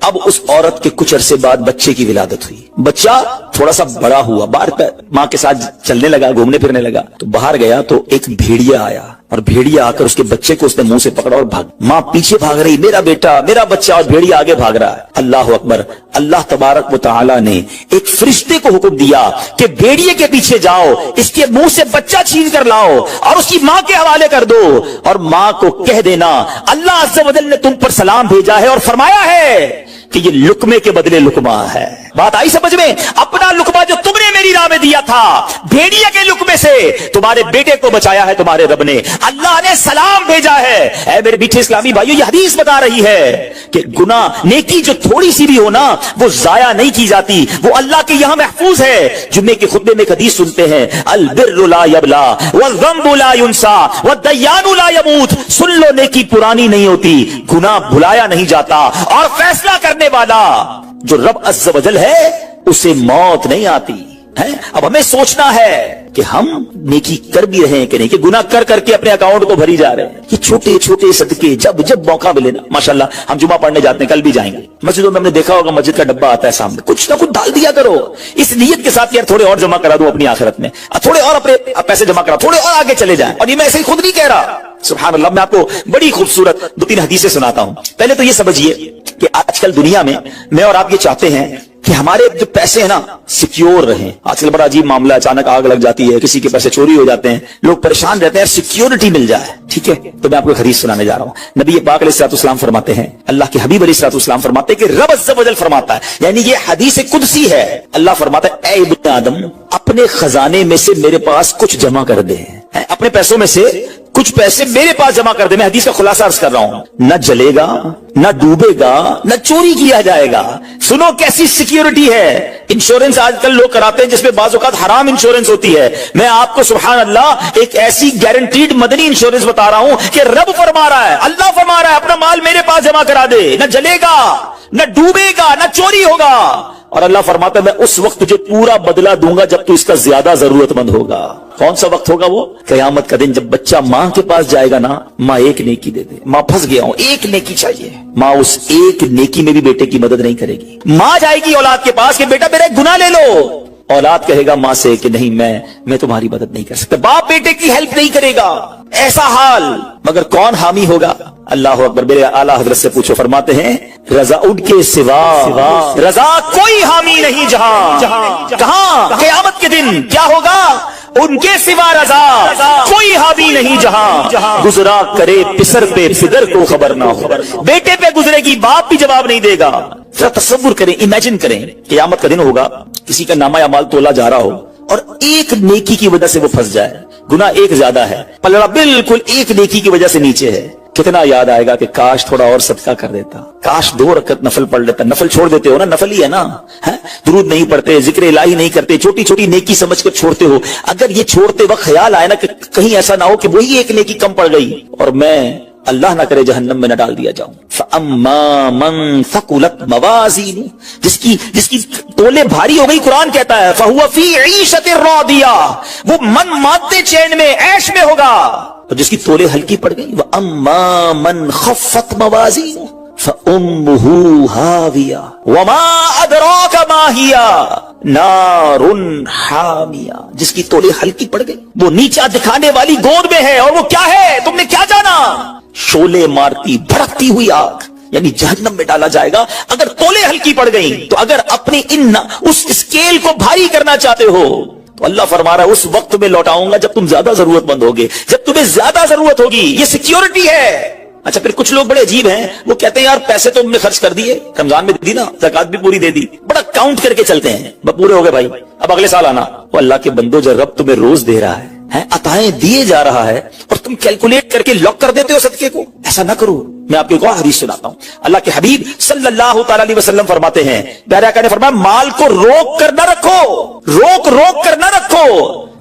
اب اس عورت کے کچھ عرصے بعد بچے کی ولادت ہوئی. بچہ تھوڑا سا بڑا ہوا, باہر ماں کے ساتھ چلنے لگا, گھومنے پھرنے لگا. تو باہر گیا تو ایک بھیڑیا آیا, اور بھیڑیا آ کر اس کے بچے کو اس نے منہ سے پکڑا اور بھاگ. ماں پیچھے بھاگ رہی, میرا بیٹا میرا بچہ, اور بھیڑیا آگے بھاگ رہا ہے. اللہ اکبر. اللہ تبارک و تعالی نے ایک فرشتے کو حکم دیا کہ بھیڑیے کے پیچھے جاؤ, اس کے منہ سے بچہ چھین کر لاؤ اور اس کی ماں کے حوالے کر دو, اور ماں کو کہہ دینا اللہ عز و جل نے تم پر سلام بھیجا ہے اور فرمایا ہے کہ یہ لقمے کے بدلے لقمہ ہے. بات آئی سمجھ میں؟ اپنا لقمہ جو تم نے میری راہ میں دیا تھا, بھیڑیے کے لقمے سے تمہارے بیٹے کو بچایا ہے تمہارے رب نے, اللہ نے سلام بھیجا ہے. اے میرے میٹھے اسلامی بھائیو, یہ حدیث بتا رہی ہے کہ گناہ نیکی جو تھوڑی سی بھی ہو نا, وہ ضائع نہیں کی جاتی, وہ اللہ کے یہاں محفوظ ہے. جمعے کے خطبے میں ایک حدیث سنتے ہیں, البر لا یبلا والذنب لا ینسا والدیان لا یموت. سن لو, نیکی پرانی نہیں ہوتی, گناہ بھلایا نہیں جاتا, اور فیصلہ کرنے والا جو رب عز و جل ہے اسے موت نہیں آتی ہے. اب ہمیں سوچنا ہے کہ ہم نیکی کر بھی رہے ہیں کہ نہیں, کہ گناہ کر کر کے اپنے اکاؤنٹ کو بھری جا رہے ہیں. یہ چھوٹے چھوٹے صدقے جب جب موقع ملے نا, ماشاءاللہ ہم جمعہ پڑھنے جاتے ہیں, کل بھی جائیں گے. مسجدوں میں ہم نے دیکھا ہوگا مسجد کا ڈبہ آتا ہے سامنے, کچھ نہ کچھ ڈال دیا کرو اس نیت کے ساتھ, یار تھوڑے اور جمع کرا دو اپنی آخرت میں, تھوڑے اور اپنے پیسے جمع کرا, تھوڑے اور آگے چلے جائیں. اور یہ میں ایسے ہی خود نہیں کہہ رہا, سبحان اللہ. میں آپ کو بڑی خوبصورت 2-3 حدیثیں سناتا ہوں. پہلے تو یہ سمجھیے کہ آج کل دنیا میں اور آپ یہ چاہتے ہیں کہ ہمارے جو پیسے ہیں نا سیکیور رہیں. آج کل بڑا عجیب معاملہ, اچانک آگ لگ جاتی ہے, کسی کے پیسے چوری ہو جاتے ہیں, لوگ پریشان رہتے ہیں, سیکیورٹی مل جائے. ٹھیک ہے, تو میں آپ کو ایک حدیث سنانے جا رہا ہوں. نبی پاک علیہ الصلوۃ والسلام فرماتے ہیں, اللہ کے حبیب علیہ الصلوۃ والسلام فرماتے ہیں کہ رب عز و جل فرماتا ہے, یعنی یہ حدیث قدسی ہے. اللہ فرماتا ہے, اے ابن آدم, اپنے خزانے میں سے میرے پاس کچھ جمع کر دے, اپنے پیسوں میں سے کچھ پیسے میرے پاس جمع کر دے. میں حدیث کا خلاصہ عرض کر رہا ہوں. نہ جلے گا, نہ ڈوبے گا, نہ چوری کیا جائے گا. سنو کیسی سیکیورٹی ہے. انشورنس آج کل لوگ کراتے ہیں جس میں بعض اوقات حرام انشورنس ہوتی ہے. میں آپ کو سبحان اللہ ایک ایسی گارنٹیڈ مدنی انشورنس بتا رہا ہوں کہ رب فرما رہا ہے, اللہ فرما رہا ہے, اپنا مال میرے پاس جمع کرا دے, نہ جلے گا, نہ ڈوبے گا, نہ چوری ہوگا. اور اللہ فرماتا ہے, میں اس وقت تجھے پورا بدلہ دوں گا جب تو اس کا زیادہ ضرورت مند ہوگا. کون سا وقت ہوگا وہ؟ قیامت کا دن, جب بچہ ماں کے پاس جائے گا نا, ماں ایک نیکی دے دے, ماں پھنس گیا ہوں, ایک نیکی چاہیے. ماں اس ایک نیکی میں بھی بیٹے کی مدد نہیں کرے گی. ماں جائے گی اولاد کے پاس کہ بیٹا میرا ایک گناہ لے لو, اولاد کہے گا ماں سے کہ نہیں میں تمہاری مدد نہیں کر سکتا. باپ بیٹے کی ہیلپ نہیں کرے گا. ایسا حال, مگر کون حامی ہوگا؟ اللہ اکبر. میرے اعلیٰ حضرت سے پوچھو, فرماتے ہیں رضا ان کے سوا رضا کوئی حامی نہیں جہاں. کہاں؟ قیامت کے دن کیا ہوگا؟ ان کے سوا رضا کوئی حامی نہیں جہاں. گزرا کرے پسر پہ پدر کو خبر نہ ہو, بیٹے پہ گزرے گی باپ بھی جواب نہیں دے گا. ذرا تصور کریں, امیجن کریں, قیامت کا دن ہوگا, کسی کا نامہ اعمال تولا جا رہا ہو اور ایک نیکی کی وجہ سے وہ پھنس جائے. گناہ ایک زیادہ ہے, پلڑا بالکل ایک نیکی کی وجہ سے نیچے ہے. کتنا یاد آئے گا کہ کاش تھوڑا اور صدقہ کر دیتا, کاش 2 رکعت نفل پڑھ لیتا. نفل چھوڑ دیتے ہو نا, نفل ہی ہے نا, درود نہیں پڑھتے, ذکر الہی نہیں کرتے, چھوٹی چھوٹی نیکی سمجھ کر چھوڑتے ہو. اگر یہ چھوڑتے وقت خیال آئے نا کہ کہیں ایسا نہ ہو کہ وہی ایک نیکی کم پڑ گئی اور میں اللہ نہ کرے جہنم میں نہ ڈال دیا جاؤں. فَأَمَّا مَن ثَقُلَتْ مَوَازِينُهُ, جس کی تولے بھاری ہو گئی, قرآن کہتا ہے فَهُوَ فِي عِيشَةٍ رَاضِيَةٍ, وہ من مادے چین میں عیش میں ہوگا. اور جس کی تولے ہلکی پڑ گئی, وَأَمَّا مَن خَفَّتْ مَوَازِينُهُ فَأُمُّهُ هَاوِيَةٌ وَمَا أَدْرَاكَ مَا هِيَ نَارٌ حَامِيَةٌ, جس کی تولے ہلکی پڑ گئی, وہ نیچا دکھانے والی گود میں ہے. اور وہ کیا ہے تم نے کیا جانا؟ شولے مارتی بھڑکتی ہوئی آگ, یعنی جہنم میں ڈالا جائے گا اگر تولے ہلکی پڑ گئی. تو اگر اپنی اس اسکیل کو بھاری کرنا چاہتے ہو تو اللہ فرما رہا ہے اس وقت میں لوٹاؤں گا جب تم زیادہ ضرورت مند ہوگے, جب تمہیں زیادہ ضرورت ہوگی. یہ سیکیورٹی ہے. اچھا, پھر کچھ لوگ بڑے عجیب ہیں, وہ کہتے ہیں یار پیسے تو ہم نے خرچ کر دیے, رمضان میں دی نا, زکات بھی پوری دے دی, بڑا کاؤنٹ کر کے چلتے ہیں, پورے ہو گئے بھائی, اب اگلے سال آنا. وہ اللہ کے بندو, جو رب تمہیں روز دے رہا ہے, عطائیں دیے جا رہا ہے, اور تم کیلکولیٹ کر کے لاک کر دیتے ہو صدقے کو. ایسا نہ کرو. میں آپ کو ایک اور حدیث سناتا ہوں. اللہ کے حبیب صلی اللہ تعالی علیہ وسلم فرماتے ہیں, پیارے آقا نے فرمایا مال کو روک کر نہ رکھو, روک کر نہ رکھو,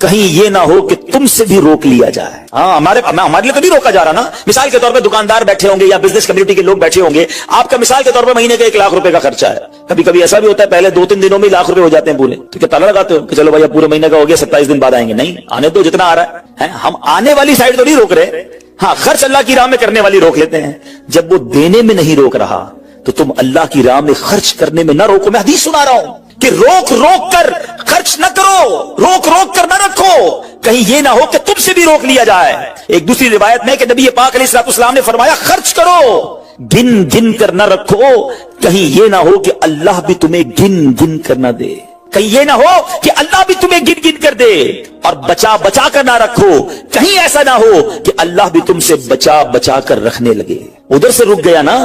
کہیں یہ نہ ہو کہ تم سے بھی روک لیا جائے. ہمارے لیے تو نہیں روکا جا رہا نا. مثال کے طور پہ دکاندار بیٹھے ہوں گے یا بزنس کمیونٹی کے لوگ بیٹھے ہوں گے, آپ کا مثال کے طور پہ مہینے کا 1 لاکھ روپے کا خرچہ ہے. کبھی کبھی ایسا بھی ہوتا ہے پہلے 2-3 دنوں میں لاکھ روپے ہو جاتے ہیں پورے, تو کیا تالا لگاتے ہو کہ چلو بھائی پورے مہینے کا ہو گیا, 27 دن بعد آئیں گے؟ نہیں, آنے تو جتنا آ رہا ہے. ہم آنے والی سائڈ تو نہیں روک رہے, خرچ اللہ کی راہ میں کرنے والی روک لیتے ہیں. جب وہ دینے میں نہیں روک رہا تو تم اللہ کی راہ میں خرچ کرنے میں نہ روکو. میں حدیث سنا رہا ہوں کہ روک روک کر خرچ نہ کرو, روک روک کر نہ رکھو, کہیں یہ نہ ہو کہ تم سے بھی روک لیا جائے. ایک دوسری روایت میں کہ نبی پاک علیہ الصلوۃ والسلام نے فرمایا خرچ کرو, گن گن کر نہ رکھو, کہیں یہ نہ ہو کہ اللہ بھی تمہیں گن گن کر نہ دے, کہیں یہ نہ ہو کہ اللہ بھی تمہیں گن گن کر دے. اور بچا بچا کر نہ رکھو, کہیں ایسا نہ ہو کہ اللہ بھی تم سے بچا بچا کر رکھنے لگے. ادھر سے رک گیا نا,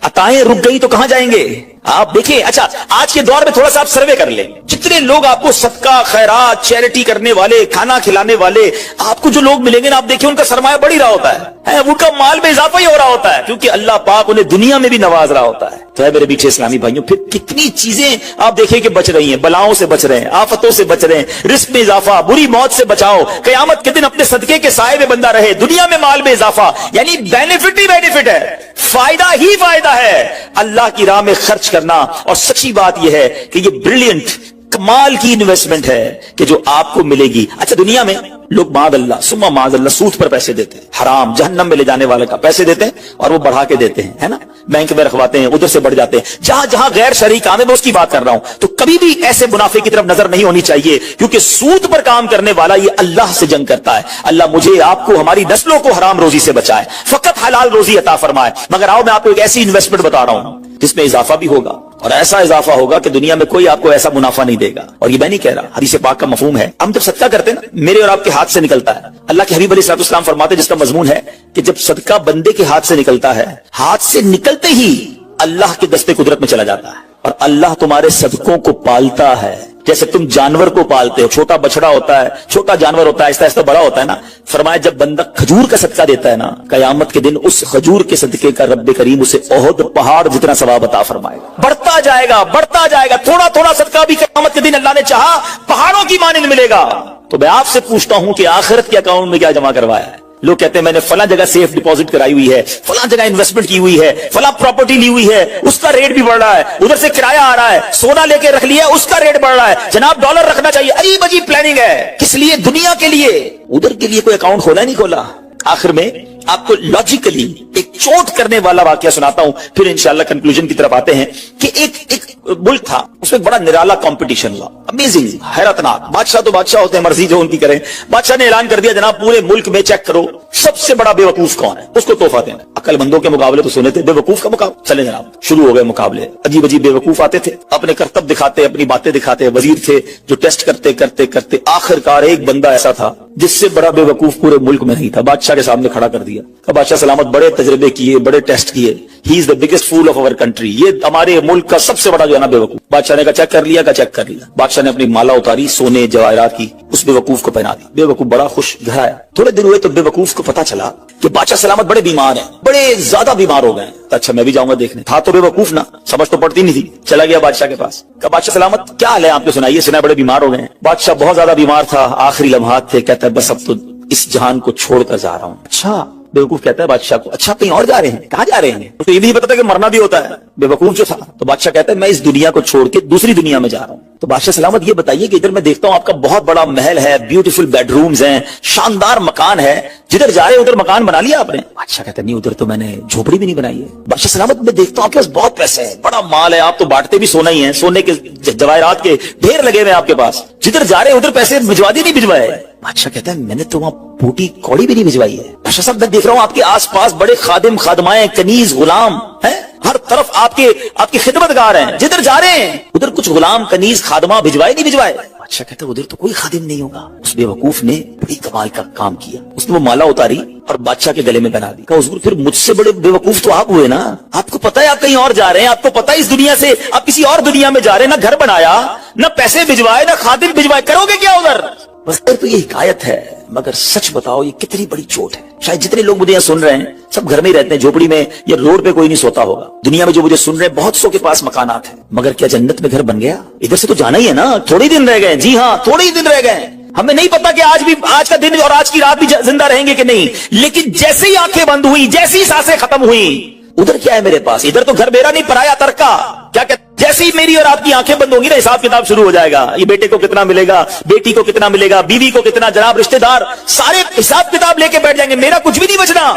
عطائیں رک گئی تو کہاں جائیں گے آپ دیکھیں. اچھا آج کے دور میں تھوڑا سا آپ سروے کر لیں, جتنے لوگ آپ کو صدقہ خیرات چیریٹی کرنے والے, کھانا کھلانے والے آپ کو جو لوگ ملیں گے نا, آپ دیکھیں ان کا سرمایہ بڑھ ہی رہا ہوتا ہے, ان کا مال میں اضافہ ہی ہو رہا ہوتا ہے, کیونکہ اللہ پاک انہیں دنیا میں بھی نواز رہا ہوتا ہے. تو ہے میرے میٹھے اسلامی بھائیوں, پھر کتنی چیزیں آپ دیکھیں کہ بچ رہی ہیں, بلاؤں سے بچ رہے ہیں, آفتوں سے بچ رہے ہیں, رزق میں اضافہ, بری موت سے بچاؤ, قیامت کے دن اپنے صدقے کے سائے میں بندہ رہے, دنیا میں مال میں اضافہ, یعنی بینیفٹ ہی بینیفٹ ہے, فائدہ ہی فائدہ ہے اللہ کی راہ میں خرچ کرنا. اور سچی بات یہ ہے کہ یہ بریلینٹ کمال کی انویسٹمنٹ ہے کہ جو آپ کو ملے گی. اچھا دنیا میں لوگ معاذ اللہ ثم معاذ اللہ سود پر پیسے دیتے ہیں, حرام جہنم میں لے جانے والے کا پیسے دیتے ہیں اور وہ بڑھا کے دیتے ہیں, ہے نا, بینک میں رکھواتے ہیں, ادھر سے بڑھ جاتے ہیں. جہاں جہاں غیر شرعی کام ہے میں اس کی بات کر رہا ہوں, تو کبھی بھی ایسے منافع کی طرف نظر نہیں ہونی چاہیے, کیونکہ سود پر کام کرنے والا یہ اللہ سے جنگ کرتا ہے. اللہ مجھے آپ کو ہماری نسلوں کو حرام روزی سے بچائے, فقط حلال روزی عطا فرمائے. مگر آؤ میں آپ کو ایک ایسی انویسٹمنٹ بتا رہا ہوں جس میں اضافہ بھی ہوگا, اور ایسا اضافہ ہوگا کہ دنیا میں کوئی آپ کو ایسا منافع نہیں دے گا. اور یہ میں نہیں کہہ رہا, حدیث پاک کا مفہوم ہے. ہم جب صدقہ کرتے ہیں نا, میرے اور آپ کے ہاتھ سے نکلتا ہے, اللہ کے حبیب علیہ الصلوۃ والسلام فرماتے ہیں جس کا مضمون ہے کہ جب صدقہ بندے کے ہاتھ سے نکلتا ہے, ہاتھ سے نکلتے ہی اللہ کے دستے قدرت میں چلا جاتا ہے, اور اللہ تمہارے صدقوں کو پالتا ہے جیسے تم جانور کو پالتے ہو. چھوٹا بچڑا ہوتا ہے, چھوٹا جانور ہوتا ہے, آہستہ آہستہ بڑا ہوتا ہے نا. فرمایا جب بندہ کھجور کا صدقہ دیتا ہے نا, قیامت کے دن اس کھجور کے صدقے کا رب کریم اسے احد پہاڑ جتنا ثواب عطا فرمائے گا. بڑھتا جائے گا بڑھتا جائے گا, تھوڑا تھوڑا صدقہ بھی قیامت کے دن اللہ نے چاہا پہاڑوں کی مانند ملے گا. تو میں آپ سے پوچھتا ہوں کہ آخرت کے اکاؤنٹ میں کیا جمع کروایا ہے؟ لوگ کہتے ہیں میں نے فلاں جگہ سیف ڈپوزٹ کرائی ہوئی ہے, فلاں جگہ انویسٹمنٹ کی ہوئی ہے, فلاں پراپرٹی لی ہوئی ہے, اس کا ریٹ بھی بڑھ رہا ہے, ادھر سے کرایہ آ رہا ہے, سونا لے کے رکھ لیا اس کا ریٹ بڑھ رہا ہے. جناب ڈالر رکھنا چاہیے, عجیب عجیب پلاننگ ہے. کس لیے؟ دنیا کے لیے. ادھر کے لیے کوئی اکاؤنٹ کھولا نہیں کھولا. آخر میں آپ کو لاجیکلی ایک چوٹ کرنے والا واقعہ سناتا ہوں, پھر انشاءاللہ کنکلوژن کی طرف آتے ہیں. کہ ایک ملک تھا, اس میں بڑا نرالا کمپٹیشن ہوا, امیزنگ, حیرتناک. بادشاہ تو بادشاہ ہوتے ہیں, مرضی جو ان کی کریں. بادشاہ نے اعلان کر دیا جناب پورے ملک میں چیک کرو سب سے بڑا بے وقوف کون ہے, اس کو تحفہ دینا. عقل مندوں کے مقابلے تو سنے تھے, بے وقوف کا مقابلہ. چلے جناب شروع ہو گئے مقابلے. عجیب عجیب بے وقوف آتے تھے, اپنے کرتب دکھاتے, اپنی باتیں دکھاتے. وزیر تھے جو ٹیسٹ کرتے کرتے کرتے آخرکار ایک بندہ ایسا تھا جس سے بڑا بے وقوف پورے ملک میں نہیں تھا. بادشاہ کے سامنے کھڑا کر دیا. بادشاہ سلامت بڑے تجربے کیے, بڑے ٹیسٹ کیے. He is the biggest fool of over country, یہ ہمارے ملک کا سب سے بڑا جو ہے نا بے وقوف. بادشاہ نے کہا چیک کر لیا, چیک کر لیا. بادشاہ نے اپنی مالا اتاری سونے جواہرات کی, اس بے وقوف کو پہنا دی. بے وقوف بڑا خوش گھر آیا. تھوڑے دن ہوئے تو بے وقوف کو پتا چلا کہ بادشاہ سلامت بڑے بیمار ہیں, بڑے زیادہ بیمار ہو گئے ہیں. اچھا میں بھی جاؤں گا دیکھنے. تھا تو بے وقوف نا, سمجھ تو پڑتی نہیں تھی. چلا گیا بادشاہ کے پاس, کہا بادشاہ سلامت کیا حال ہے آپ کے, سنائیے, سنا بڑے بیمار ہو گئے ہیں. بادشاہ بہت زیادہ بیمار تھا, آخری لمحات تھے, کہتا ہے بس اب تو اس جہان کو چھوڑ کر جا رہا ہوں. اچھا بیوقوف کہتا ہے بادشاہ کو, اچھا کہیں اور جا رہے ہیں, کہاں جا رہے ہیں؟ تو یہ بھی نہیں پتا تھا کہ مرنا بھی ہوتا ہے. بیوقوف جو تھا, تو بادشاہ کہتا ہے میں اس دنیا کو چھوڑ کے دوسری دنیا میں جا رہا ہوں. تو بادشاہ سلامت یہ بتائیے کہ ادھر میں دیکھتا ہوں آپ کا بہت بڑا محل ہے, بیوٹیفل بیڈ رومز ہیں, شاندار مکان ہے, جدھر جا رہے ادھر مکان بنا لیا آپ نے؟ بادشاہ کہتا ہے نہیں, ادھر تو میں نے جھوپڑی بھی نہیں بنائی ہے. بادشاہ سلامت میں دیکھتا ہوں آپ کے پاس بہت پیسے ہیں, بڑا مال ہے, آپ تو بانٹتے بھی سونا ہی ہیں, سونے کے جواہرات کے ڈھیر لگے ہوئے آپ کے پاس, جدھر جا رہے ادھر پیسے بھجوا دی نہیں بھجوائے؟ بادشاہ کہتا ہے میں نے تو وہاں بوٹی کوڑی بھی نہیں بھجوائی ہے. بادشاہ صاحب میں دیکھ رہا ہوں آپ کے آس پاس بڑے خادم خادمائیں, کنیز غلام ہیں, ہر طرف آپ کی خدمت گار ہیں, جدھر جا رہے ہیں ادھر کچھ غلام کنیز خادمہ بھجوائے نہیں بھجوائے؟ بادشاہ کہتا ہے ادھر تو کوئی خادم نہیں ہوگا. اس بے وقوف نے بڑی کمال کا کام کیا, اس نے وہ مالا اتاری اور بادشاہ کے گلے میں بنا دی. کہا حضور پھر مجھ سے بڑے بے وقوف تو آپ ہوئے نا, آپ کو پتا ہے آپ کہیں اور جا رہے ہیں, آپ کو پتا ہے اس دنیا سے آپ کسی اور دنیا میں جا رہے ہیں, نہ گھر بنایا, نہ پیسے بھجوائے, نہ خادم بھجوائے, کرو گے کیا ادھر؟ بس تو یہ حکایت ہے, مگر سچ بتاؤ یہ کتنی بڑی چوٹ ہے. شاید جتنے لوگ مجھے یہاں سن رہے ہیں سب گھر میں ہی رہتے ہیں, جھوپڑی میں یا روڈ پہ کوئی نہیں سوتا ہوگا. دنیا میں جو مجھے سن رہے ہیں بہت سو کے پاس مکانات ہیں, مگر کیا جنت میں گھر بن گیا؟ ادھر سے تو جانا ہی ہے نا, تھوڑے دن رہ گئے. جی ہاں تھوڑے ہی دن رہ گئے. ہمیں نہیں پتا کہ آج کا دن اور آج کی رات بھی زندہ رہیں گے کہ نہیں, لیکن جیسے ہی آنکھیں بند ہوئی, جیسی ہی سانسیں ختم ہوئی, ادھر کیا ہے میرے پاس؟ ادھر تو گھر میرا نہیں, پرایا ترکا. کیا کہتے جیسے ہی میری اور آپ کی آنکھیں بند ہوں گی نا, حساب کتاب شروع ہو جائے گا. یہ بیٹے کو کتنا ملے گا, بیٹی کو کتنا ملے گا, بیوی کو کتنا, جناب رشتہ دار سارے حساب کتاب لے کے بیٹھ جائیں گے. میرا کچھ بھی نہیں بچنا.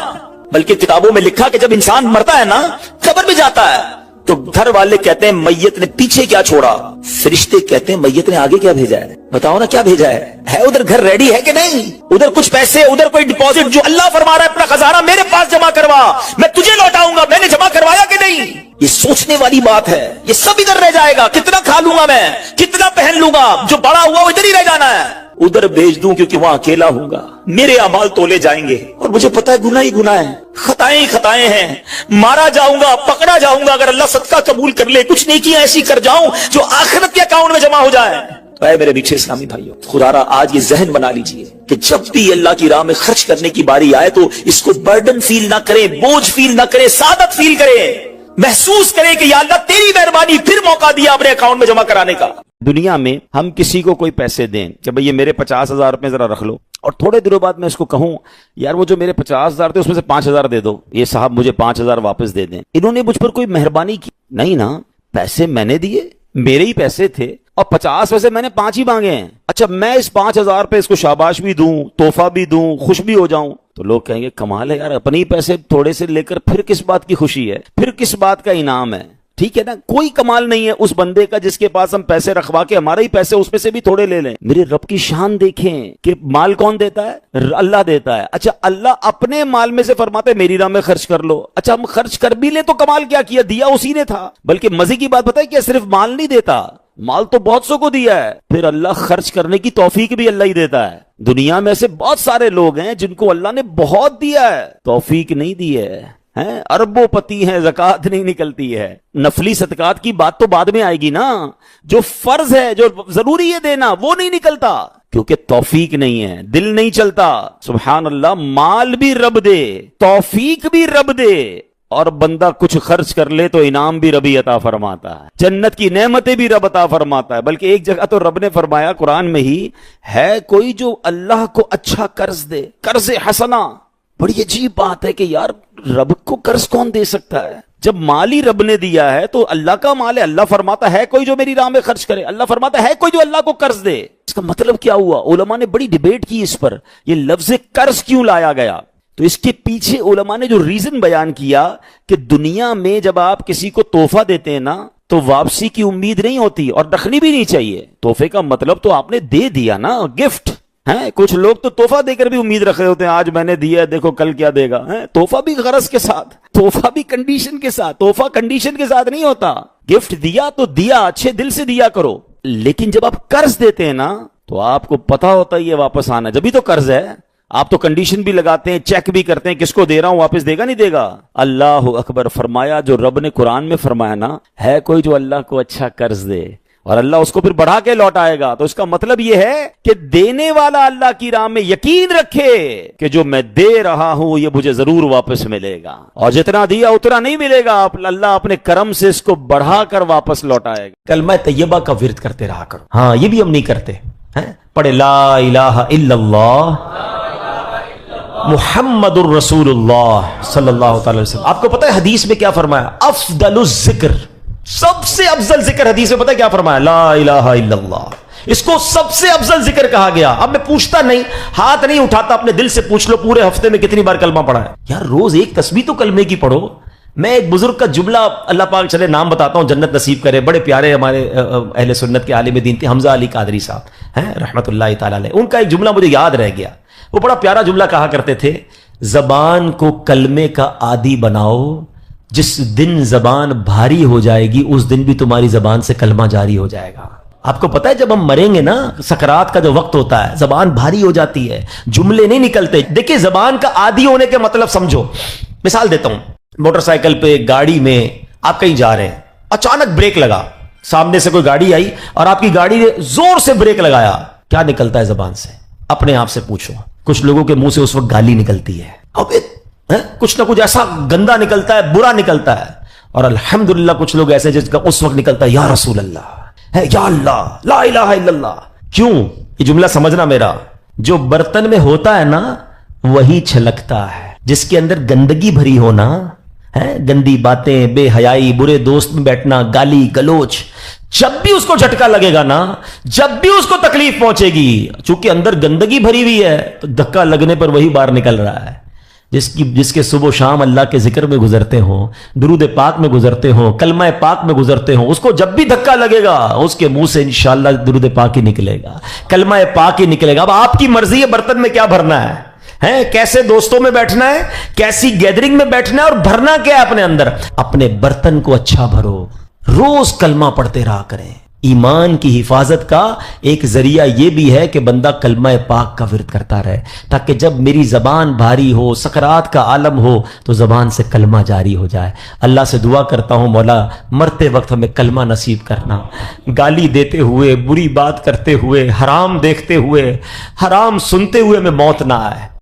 بلکہ کتابوں میں لکھا کہ جب انسان مرتا ہے نا, قبر میں جاتا ہے تو گھر والے کہتے ہیں میت نے پیچھے کیا چھوڑا, فرشتے کہتے ہیں میت نے آگے کیا بھیجا ہے, بتاؤ نا کیا بھیجا ہے ادھر گھر ریڈی ہے کہ نہیں, ادھر کچھ پیسے, ادھر کوئی ڈپازٹ, جو اللہ فرما رہا ہے اپنا خزانہ میرے پاس جمع کروا, میں تجھے لوٹاؤں گا, میں نے جمع کروایا کہ نہیں. یہ سوچنے والی بات ہے, یہ سب ادھر رہ جائے گا, کتنا کھا لوں گا میں, کتنا پہن لوں گا, جو بڑا ہوا وہ ادھر ہی رہ جانا ہے, ادھر بھیج دوں کیونکہ وہاں اکیلا ہوں گا, میرے اعمال تولے جائیں گے اور مجھے پتا ہے گناہ ہی گناہ ہے, خطائیں ہی خطائیں ہیں, مارا جاؤں گا, پکڑا جاؤں گا, اگر اللہ صدقہ قبول کر لے, کچھ نیکیاں ایسی کر جاؤں جو آخرت کے اکاؤنٹ میں جمع ہو جائے. تو اے میرے میٹھے اسلامی بھائیوں, خدا را آج یہ ذہن بنا لیجئے کہ جب بھی اللہ کی راہ میں خرچ کرنے کی باری آئے تو اس کو برڈن فیل نہ کریں, بوجھ فیل نہ کریں, سعادت فیل کریں, محسوس کریں کہ یا اللہ تیری مہربانی, پھر موقع دیا اپنے اکاؤنٹ میں جمع کرانے کا. دنیا میں ہم کسی کو کوئی پیسے دیں کہ بھئی یہ میرے 50,000 روپے ذرا رکھ لو, اور تھوڑے دنوں بعد میں اس کو کہوں یار وہ جو میرے 50,000 تھے اس میں سے 5,000 دے دو, یہ صاحب مجھے 5,000 واپس دے دیں, انہوں نے مجھ پر کوئی مہربانی کی نہیں نا, پیسے میں نے دیے, میرے ہی پیسے تھے, اور 50 میں سے میں نے 5 ہی مانگے ہیں. اچھا میں اس 5,000 پہ اس کو شاباش بھی دوں, تحفہ بھی دوں, خوش بھی ہو جاؤں, تو لوگ کہیں گے کمال ہے یار, اپنے ہی پیسے تھوڑے سے لے کر پھر کس بات کی خوشی ہے, پھر کس بات کا انعام ہے. ٹھیک ہے نا, کوئی کمال نہیں ہے اس بندے کا جس کے پاس ہم پیسے رکھوا کے ہمارے ہی پیسے اس میں سے بھی تھوڑے لے لیں. میرے رب کی شان دیکھیں کہ مال کون دیتا ہے, اللہ دیتا ہے. اچھا اللہ اپنے مال میں سے فرماتے ہیں میری راہ میں خرچ کر لو. اچھا ہم خرچ کر بھی لیں تو کمال کیا کیا, دیا اسی نے تھا. بلکہ مزے کی بات بتائے کہ صرف مال نہیں دیتا, مال تو بہت سو کو دیا ہے, پھر اللہ خرچ کرنے کی توفیق بھی اللہ ہی دیتا ہے. دنیا میں ایسے بہت سارے لوگ ہیں جن کو اللہ نے بہت دیا ہے, توفیق نہیں دی ہے, اربوں پتی ہیں, زکات نہیں نکلتی ہے. نفلی صدقات کی بات تو بعد میں آئے گی نا, جو فرض ہے, جو ضروری ہے دینا, وہ نہیں نکلتا کیونکہ توفیق نہیں ہے, دل نہیں چلتا. سبحان اللہ, مال بھی رب دے, توفیق بھی رب دے, اور بندہ کچھ خرچ کر لے تو انعام بھی ربی عطا فرماتا ہے, جنت کی نعمتیں بھی رب عطا فرماتا ہے. بلکہ ایک جگہ تو رب نے فرمایا قرآن میں ہی, ہے کوئی جو اللہ کو اچھا قرض دے, قرض حسنہ. بڑی عجیب بات ہے کہ یار رب کو قرض کون دے سکتا ہے, جب مال ہی رب نے دیا ہے تو اللہ کا مال ہے. اللہ فرماتا ہے کوئی جو میری راہ میں خرچ کرے, اللہ فرماتا ہے کوئی جو اللہ کو قرض دے. اس کا مطلب کیا ہوا؟ علماء نے بڑی ڈیبیٹ کی اس پر, یہ لفظ قرض کیوں لایا گیا. تو اس کے پیچھے علماء نے جو ریزن بیان کیا کہ دنیا میں جب آپ کسی کو تحفہ دیتے ہیں نا تو واپسی کی امید نہیں ہوتی, اور رکھنی بھی نہیں چاہیے. تحفے کا مطلب تو آپ نے دے دیا نا, گفٹ ہے. کچھ لوگ تو تحفہ دے کر بھی امید رکھ رہے ہوتے ہیں, آج میں نے دیا دیکھو کل کیا دے گا. تحفہ بھی غرض کے ساتھ, تحفہ بھی کنڈیشن کے ساتھ. تحفہ کنڈیشن کے ساتھ نہیں ہوتا. گفٹ دیا تو دیا, اچھے دل سے دیا کرو. لیکن جب آپ قرض دیتے ہیں نا تو آپ کو پتا ہوتا ہے یہ واپس آنا, جبھی تو قرض ہے. آپ تو کنڈیشن بھی لگاتے ہیں, چیک بھی کرتے ہیں, کس کو دے رہا ہوں, واپس دے گا نہیں دے گا. اللہ اکبر. فرمایا جو رب نے قرآن میں فرمایا نا, ہے کوئی جو اللہ کو اچھا قرض دے اور اللہ اس کو پھر بڑھا کے لوٹائے گا. تو اس کا مطلب یہ ہے کہ دینے والا اللہ کی راہ میں یقین رکھے کہ جو میں دے رہا ہوں یہ مجھے ضرور واپس ملے گا, اور جتنا دیا اتنا نہیں ملے گا, اللہ اپنے کرم سے اس کو بڑھا کر واپس لوٹائے گا. کلمہ طیبہ کا ورد کرتے رہا کرو. ہاں یہ بھی ہم نہیں کرتے. پڑھے لا الہ الا اللہ محمد الرسول اللہ صلی اللہ تعالی وسلم. آپ کو پتہ ہے حدیث میں کیا فرمایا؟ افضل الذکر, سب سے افضل ذکر حدیث میں پتہ ہے کیا فرمایا؟ لا الہ الا اللہ. اس کو سب سے افضل ذکر کہا گیا. اب میں پوچھتا نہیں, ہاتھ نہیں اٹھاتا, اپنے دل سے پوچھ لو پورے ہفتے میں کتنی بار کلمہ پڑھا ہے. یار روز ایک تسبیح تو کلمے کی پڑھو. میں ایک بزرگ کا جملہ, اللہ پاک چلے نام بتاتا ہوں, جنت نصیب کرے, بڑے پیارے ہمارے اہل سنت کے عالم دین تھے, حمزہ علی قادری صاحب ہیں رحمت اللہ تعالی علیہ. ان کا ایک جملہ مجھے یاد رہ گیا. وہ بڑا پیارا جملہ کہا کرتے تھے, زبان کو کلمے کا عادی بناؤ, جس دن زبان بھاری ہو جائے گی اس دن بھی تمہاری زبان سے کلمہ جاری ہو جائے گا. آپ کو پتا ہے جب ہم مریں گے نا, سکرات کا جو وقت ہوتا ہے, زبان بھاری ہو جاتی ہے, جملے نہیں نکلتے. دیکھیں زبان کا عادی ہونے کے مطلب سمجھو. مثال دیتا ہوں, موٹر سائیکل پہ, گاڑی میں آپ کہیں جا رہے ہیں, اچانک بریک لگا, سامنے سے کوئی گاڑی آئی اور آپ کی گاڑی نے زور سے بریک لگایا, کیا نکلتا ہے زبان سے؟ اپنے آپ سے پوچھو. کچھ لوگوں کے منہ سے اس وقت گالی نکلتی ہے, کچھ نہ کچھ ایسا گندا نکلتا ہے, برا نکلتا ہے. اور الحمدللہ کچھ لوگ ایسے جس کا اس وقت نکلتا ہے یا رسول اللہ, یا اللہ, لا الہ الا اللہ. کیوں؟ یہ جملہ سمجھنا میرا, جو برتن میں ہوتا ہے نا وہی چھلکتا ہے. جس کے اندر گندگی بھری ہونا ہے, گندی باتیں, بے حیائی, برے دوست میں بیٹھنا, گالی گلوچ, جب بھی اس کو جھٹکا لگے گا نا, جب بھی اس کو تکلیف پہنچے گی, چونکہ اندر گندگی بھری ہوئی ہے تو دھکا لگنے پر وہی باہر نکل رہا ہے. جس کے صبح و شام اللہ کے ذکر میں گزرتے ہوں، درود پاک میں گزرتے ہوں، کلمہ پاک میں گزرتے ہوں، اس کو جب بھی دھکا لگے گا اس کے منہ سے انشاءاللہ درود پاک ہی نکلے گا، کلمہ پاک ہی نکلے گا۔ اب آپ کی مرضی ہے برتن میں کیا بھرنا ہے، کیسے دوستوں میں بیٹھنا ہے، کیسی گیدرنگ میں بیٹھنا ہے، اور بھرنا کیا ہے اپنے اندر۔ اپنے برتن کو اچھا بھرو، روز کلمہ پڑھتے رہا کریں۔ ایمان کی حفاظت کا ایک ذریعہ یہ بھی ہے کہ بندہ کلمہ پاک کا ورد کرتا رہے، تاکہ جب میری زبان بھاری ہو، سکرات کا عالم ہو، تو زبان سے کلمہ جاری ہو جائے۔ اللہ سے دعا کرتا ہوں مولا مرتے وقت ہمیں کلمہ نصیب کرنا، گالی دیتے ہوئے، بری بات کرتے ہوئے، حرام دیکھتے ہوئے، حرام سنتے ہوئے ہمیں موت نہ آئے۔